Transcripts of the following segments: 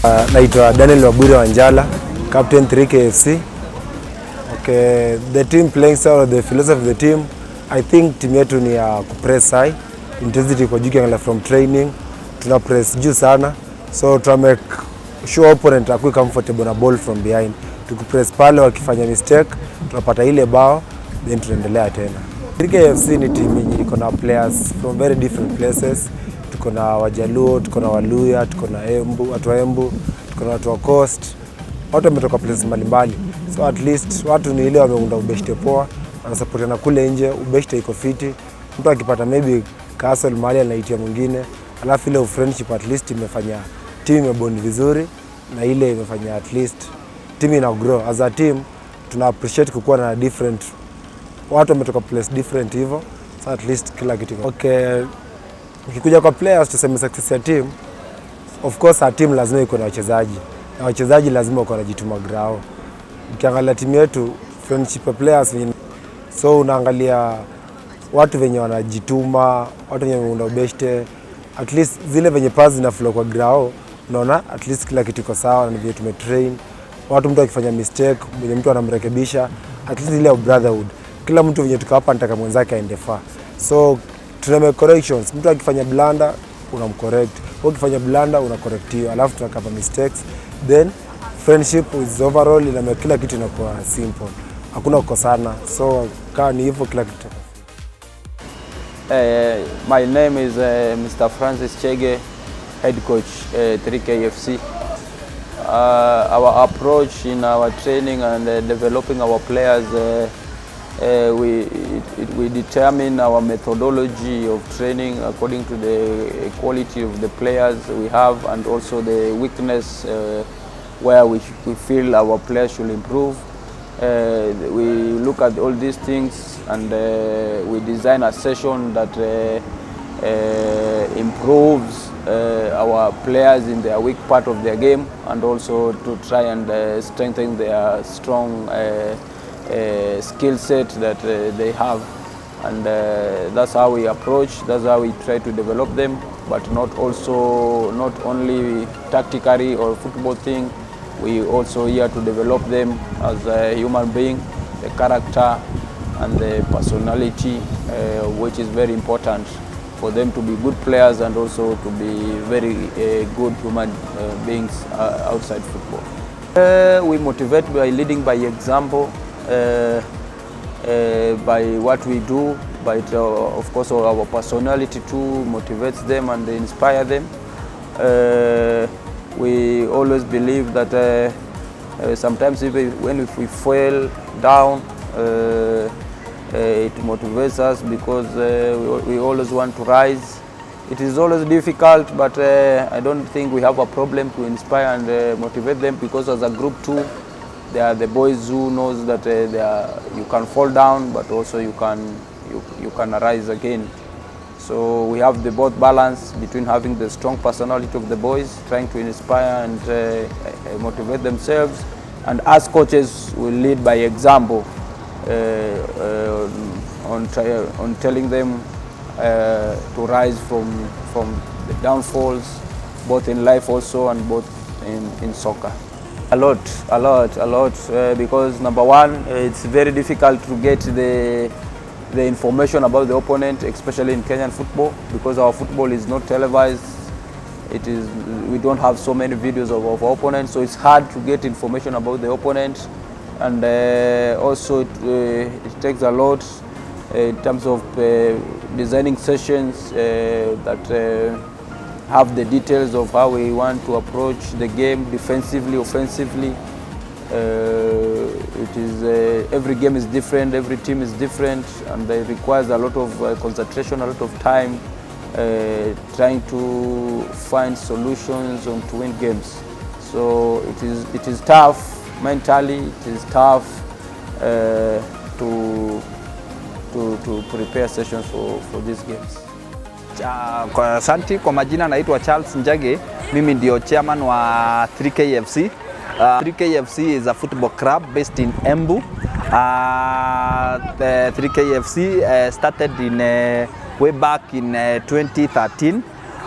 Naitwa Daniel Wabure Wanjala, captain 3KFC. Okay, the team playing style or the philosophy of the team, I think team yetu ni ya kupress high, intensity kwa juu from training, tuna press juu sana, so tuna make sure opponent akue comfortable na ball from behind. Tukipress pale wakifanya mistake, tunapata ile bao, then tunaendelea tena. 3KFC ni team yenye iko na players from very different places. Tuko na Wajaluo, tuko na Waluya, tuko na Embu, watu wa Embu, tuko na watu wa Coast. Watu wametoka places mbalimbali. So at least watu ni ile wameunda ubeshte poa, wanasupportana kule nje, ubeshte iko fiti. Mtu akipata maybe castle mahali anaitia mwingine, alafu ile friendship at least imefanya team imebond vizuri na ile imefanya at least team ina grow. As a team tuna appreciate kukuwa na different watu wametoka place different hivyo. So at least kila kitu. Okay, ukikuja kwa players tuseme success ya team, of course our team lazima iko na wachezaji. Na wachezaji lazima wako wanajituma grao. Ukiangalia timu yetu friendship players, so unaangalia watu wenye wanajituma, watu wenye wameunda ubeshte, at least zile venye pass zina flow kwa grao, unaona at least kila kitu iko sawa na vile tumetrain. Watu mtu akifanya mistake, mtu anamrekebisha, at least ile brotherhood. Kila mtu venye tuko hapa anataka mwenzake aende far. So tuna make corrections. Mtu akifanya blunder unamcorrect, ukifanya blunder unacorrectiwa, alafu tunakapa mistakes, then friendship is overall ina kila kitu inakuwa simple, hakuna kukosana. So kama ni hivyo kila kitu. My name is Mr. Francis Chege, head coach 3KFC. Our approach in our training and developing our players, we determine our methodology of training according to the quality of the players we have and also the weakness where we feel our players should improve. We look at all these things and we design a session that improves our players in their weak part of their game and also to try and strengthen their strong skill set that they have, and that's how we approach, that's how we try to develop them, but not only tactically or football thing. We also here to develop them as a human being, the character and the personality, which is very important for them to be good players and also to be very good human beings outside football. We motivate by leading by example, by what we do, but of course our personality too motivates them and inspire them. We always believe that sometimes even when we fall down, it motivates us because we always want to rise. It is always difficult, but I don't think we have a problem to inspire and motivate them, because as a group too, they are the boys who knows that you can fall down, but also you can rise again. So we have the both balance between having the strong personality of the boys, trying to inspire and motivate themselves, and as coaches we lead by example on telling them to rise from the downfalls, both in life also and both in soccer. A lot, because number one, it's very difficult to get the information about the opponent, especially in Kenyan football, because our football is not televised. We don't have so many videos of our opponents, so it's hard to get information about the opponent, and also it takes a lot in terms of designing sessions that have the details of how we want to approach the game defensively, offensively. Every game is different, every team is different, and it requires a lot of concentration, a lot of time, trying to find solutions to win games. So it is tough mentally, it is tough to prepare sessions for these games. Kwa Santi, kwa majina naitwa Charles Njage, mimi ndio chairman wa 3KFC. 3KFC is a football club based in Embu. The 3KFC started in way back in 2013,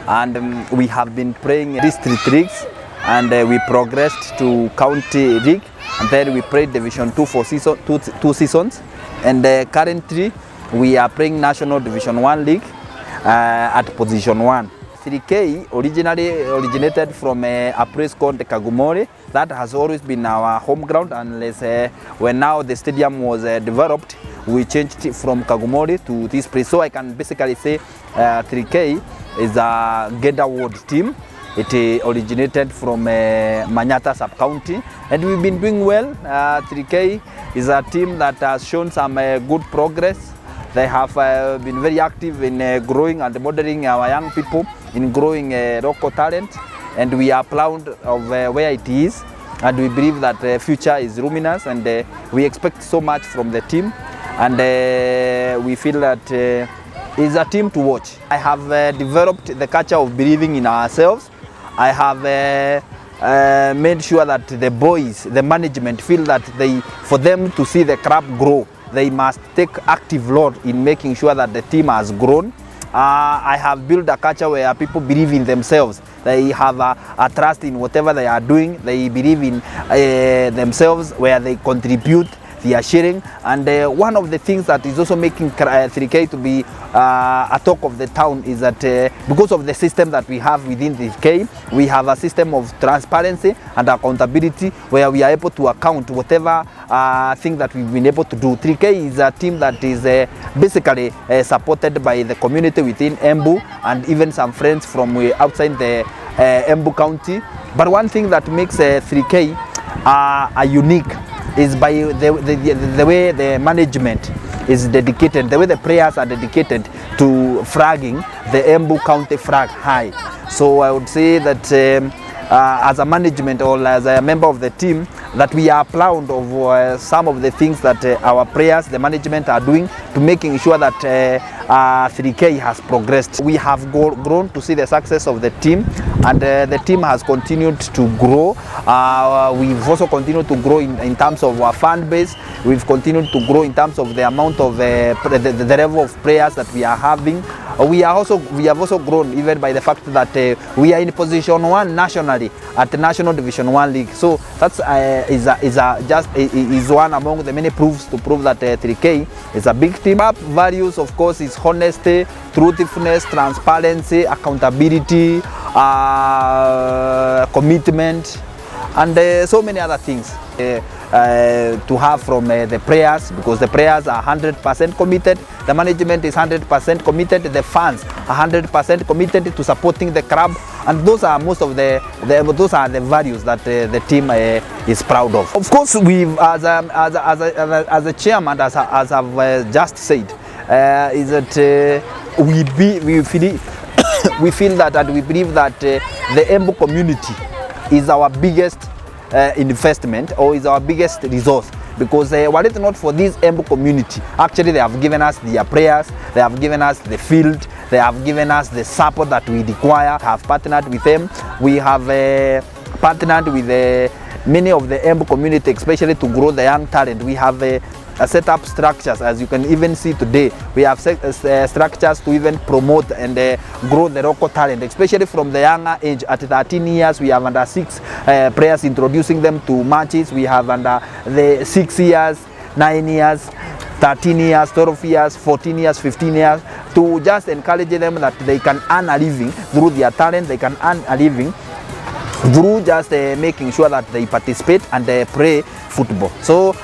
and we have been playing district leagues and we progressed to county league, and then we played Division 2 for two seasons, and currently we are playing National Division 1 league at position 1. 3K originally originated from a place called Kagumori. That has always been our home ground, unless when now the stadium was developed, we changed it from Kagumori to this place. So I can basically say 3K is a Genda Ward team. It originated from Manyata sub-county, and we've been doing well. 3K is a team that has shown some good progress. They have been very active in growing and modeling our young people, in growing local talent, and we are proud of where it is, and we believe that the future is luminous, and we expect so much from the team, and we feel that it's a team to watch. I have developed the culture of believing in ourselves. I have made sure that the boys, the management, feel that for them to see the club grow, they must take active role in making sure that the team has grown. I have built a culture where people believe in themselves. They have a trust in whatever they are doing. They believe in themselves, where they contribute, they are sharing. And one of the things that is also making 3K to be a talk of the town is that because of the system that we have within 3K, we have a system of transparency and accountability, where we are able to account whatever thing that we've been able to do. 3K is a team that is basically supported by the community within Embu, and even some friends from outside the Embu county. But one thing that makes 3K unique is by the way the management is dedicated, the way the players are dedicated to flagging the Embu County flag high. So I would say that as a management or as a member of the team, that we are proud of some of the things that our players, the management are doing to making sure that 3K has progressed. We have grown to see the success of the team, and the team has continued to grow. We've also continued to grow in terms of our fan base. We've continued to grow in terms of the amount of the level of players that we are having. We have also grown even by the fact that we are in position 1 nationally at the National Division 1 league. So that's is one among the many proofs to prove that 3K is a big team. Our values, of course, is honesty, truthfulness, transparency, accountability, commitment, and so many other things to have from the players, because the players are 100% committed, the management is 100% committed, the fans are 100% committed to supporting the club, and those are most of those are the values that the team is proud of. Of course, we've as a chairman, as I've just said, is that we feel that, and we believe that the Embu community is our biggest investment, or is our biggest resource, because were it not for this Embu community, actually they have given us their prayers, they have given us the field, they have given us the support that we require. Have partnered with them. We have partnered with many of the Embu community, especially to grow the young talent. We have set up structures, as you can even see today. We have structures to even promote and grow the local talent, especially from the younger age. At 13 years, we have under 6 players, introducing them to matches. We have under the 6 years, 9 years, 13 years, 12 years, 14 years, 15 years, to just encourage them that they can earn a living through their talent. They can earn a living through just making sure that they participate and play football. So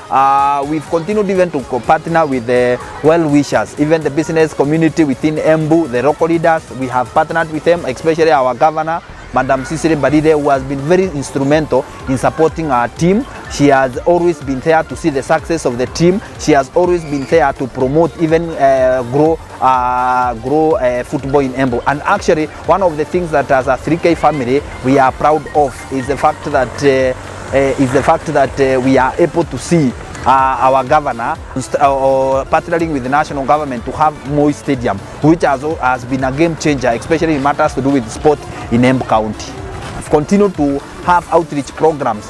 we've continued even to partner with the well-wishers, even the business community within Embu, the local leaders. We have partnered with them, especially our governor, Madam Cicely Badide, who has been very instrumental in supporting our team. She has always been there to see the success of the team. She has always been there to promote, even grow football in Embu. And actually, one of the things that as a 3K family we are proud of is the fact that we are able to see our governor partnering with the national government to have Moi Stadium, which has been a game changer, especially in matters to do with sport in Embu County. Of continue to have outreach programs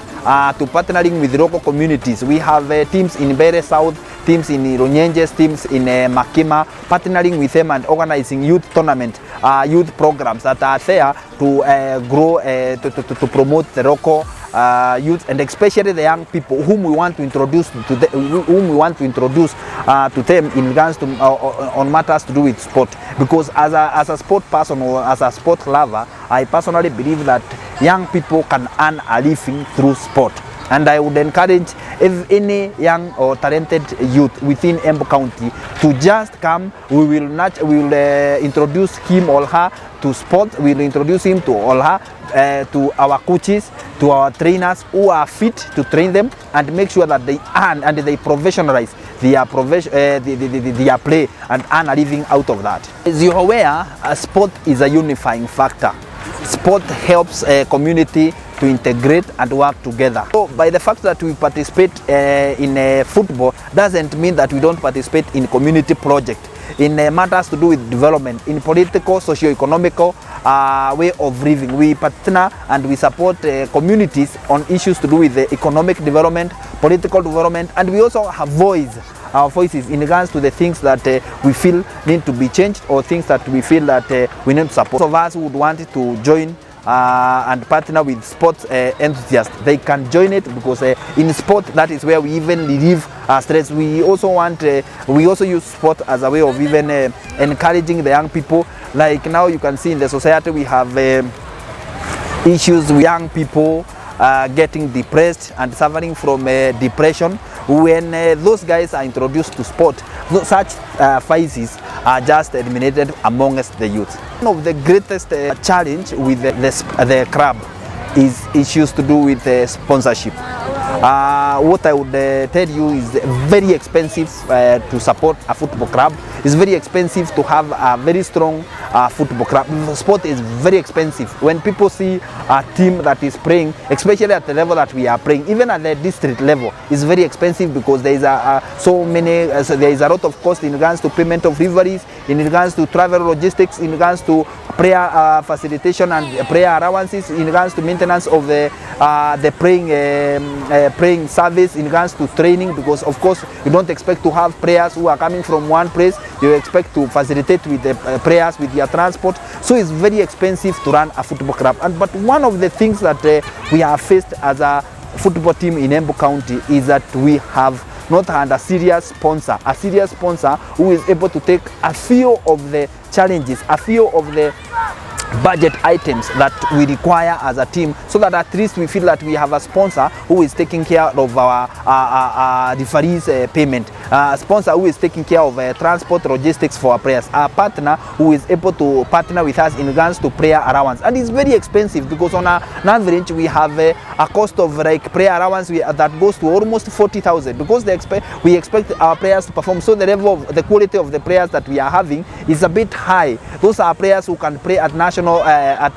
to partnering with local communities. We have teams in Bere South, teams in Ronyenjes, teams in Makima, partnering with them and organizing youth tournament, youth programs that are there to grow, to promote the local youth, and especially the young people whom we want to introduce to them in regards to on matters to do with sport. Because as a sport person or as a sport lover, I personally believe that young people can earn a living through sport. And I would encourage any young or talented youth within Embu County to just come. We will introduce him or her to sport. We will introduce him to or her to our coaches, to our trainers who are fit to train them, and make sure that they earn and they professionalize their play and earn a living out of that. As you're aware, sport is a unifying factor. Sport helps a community to integrate and work together. So by the fact that we participate in football doesn't mean that we don't participate in community projects, in matters to do with development, in political, socio-economical way of living. We partner and we support communities on issues to do with the economic development, political development, and we also have our voices in regards to the things that we feel need to be changed, or things that we feel that we need to support. Those of us who would want to join and partner with sports enthusiasts, they can join it, because in sport, that is where we even relieve stress. We also use sport as a way of even encouraging the young people. Like now you can see in the society we have issues with young people getting depressed and suffering from depression. When those guys are introduced to sport, such vices are just eliminated amongst the youth. One of the greatest challenge with the club is issues to do with sponsorship. What I would tell you is very expensive to support a football club. It's very expensive to have a very strong football club. Sport is very expensive. When people see a team that is playing, especially at the level that we are playing, even at the district level, it's very expensive, because there is there is a lot of cost in regards to payment of rivalries, in regards to travel logistics, in regards to prayer facilitation and prayer allowances, in regards to maintenance of the praying service, in regards to training, because of course you don't expect to have prayers who are coming from one place. You expect to facilitate with the prayers, with their transport. So it's very expensive to run a football club. But one of the things that we have faced as a football team in Embu County is that we have not had a serious sponsor who is able to take a few of the challenges, a few of the budget items that we require as a team, so that at least we feel that we have a sponsor who is taking care of our referees payment, a sponsor who is taking care of transport logistics for our players, a partner who is able to partner with us in regards to prayer allowance. And it's very expensive, because on an average we have a cost of like prayer allowance that goes to almost 40,000, because we expect our players to perform. So the level of the quality of the players that we are having is a bit high. Those are players who can play at national at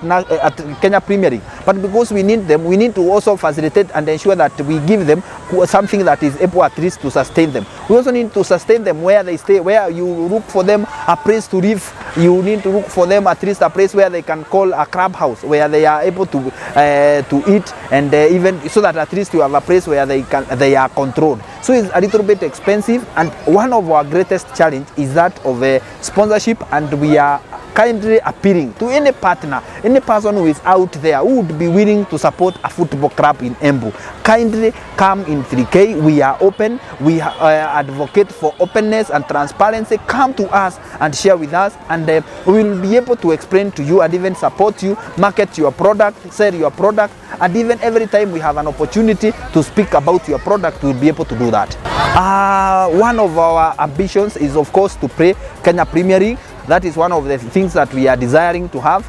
Kenya Premier League, but because we need them, we need to also facilitate and ensure that we give them something that is able at least to sustain them. We also need to sustain them where they stay, where you look for them a place to live. You need to look for them at least a place where they can call a clubhouse, where they are able to eat, and even so that at least you have a place where they are controlled. So it's a little bit expensive, and one of our greatest challenge is that of sponsorship, and we are kindly appealing to any partner, any person who is out there who would be willing to support a football club in Embu. Kindly come in 3K. We are open. We advocate for openness and transparency. Come to us and share with us, and we will be able to explain to you and even support you, market your product, sell your product, and even every time we have an opportunity to speak about your product, we will be able to do that. One of our ambitions is, of course, to play Kenya Premier League. That is one of the things that we are desiring to have.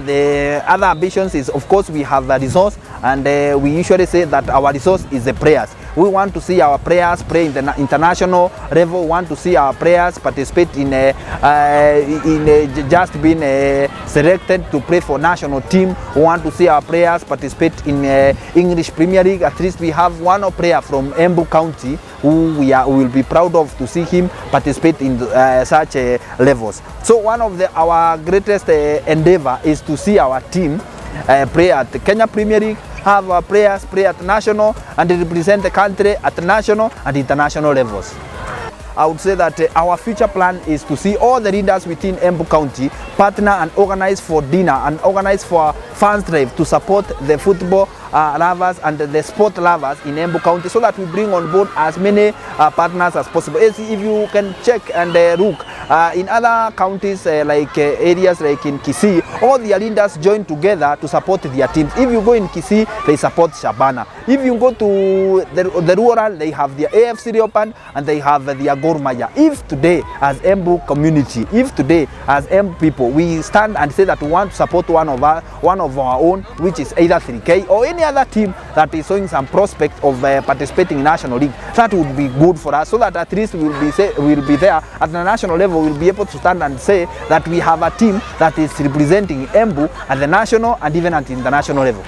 The other ambitions is, of course, we have a resource, and we usually say that our resource is the players. We want to see our players play in the international level. We want to see our players participate in just being selected to play for national team. We want to see our players participate in English Premier League. At least we have one player from Embu County who we will be proud of to see him participate in such levels. So one of our greatest endeavor is to see our team play at the Kenya Premier League, have our players play at national and represent the country at national and international levels. I would say that our future plan is to see all the leaders within Embu County partner and organize for dinner and organize for fans drive to support the football lovers and the sport lovers in Embu County, so that we bring on board as many partners as possible. As if you can check and look in other counties like areas like in Kisii, all their leaders join together to support their teams. If you go in Kisii, they support Shabana. If you go to the rural, they have their AFC Leopard and they have their Gor Mahia. If today as Embu community, if today as Embu people, we stand and say that we want to support one of our own, which is either 3K or any other team that is showing some prospect of participating in National League, that would be good for us, so that at least we will be there at the national level. We'll be able to stand and say that we have a team that is representing Embu at the national and even at the international level.